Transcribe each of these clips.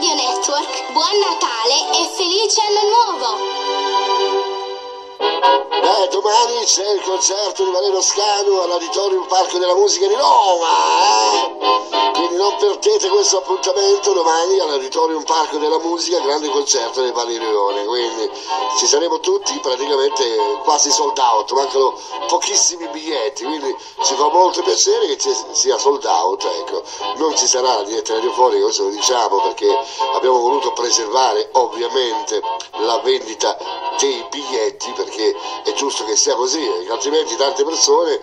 Radio Network, buon Natale e felice anno nuovo! Domani c'è il concerto di Valerio Scanu all'Auditorium Parco della Musica di Roma, quindi non perdete questo appuntamento domani all'Auditorium Parco della Musica, grande concerto del Valerione, quindi ci saremo tutti praticamente quasi sold out, mancano pochissimi biglietti, quindi ci fa molto piacere che ci sia sold out, ecco. Non ci sarà niente radiofonica, questo lo diciamo perché abbiamo voluto preservare ovviamente la vendita dei biglietti, perché è giusto che sia così, altrimenti tante persone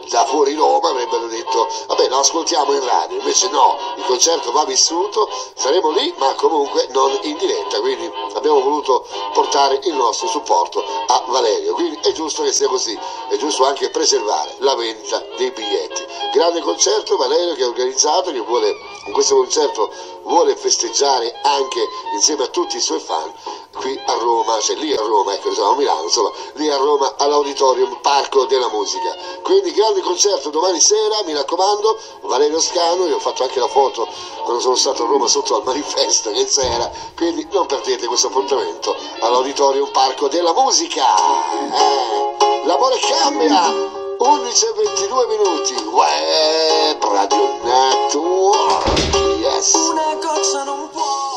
da fuori Roma avrebbero detto vabbè, lo ascoltiamo in radio, invece no, il concerto va vissuto, saremo lì ma comunque non in diretta, quindi abbiamo voluto portare il nostro supporto a Valerio, quindi è giusto che sia così, è giusto anche preservare la vendita dei biglietti. Grande concerto Valerio che ha organizzato, che vuole, con questo concerto vuole festeggiare anche insieme a tutti i suoi fan qui a Roma, cioè lì a Roma, ecco, siamo a Milano, insomma, lì a Roma all'Auditorium Parco della Musica. Quindi grande concerto domani sera, mi raccomando, Valerio Scanu, io ho fatto anche la foto quando sono stato a Roma sotto al manifesto che c'era, quindi non perdete questo appuntamento all'Auditorium Parco della Musica. L'amore cambia! 11:22, Web Radio Network, yes! Una goccia non può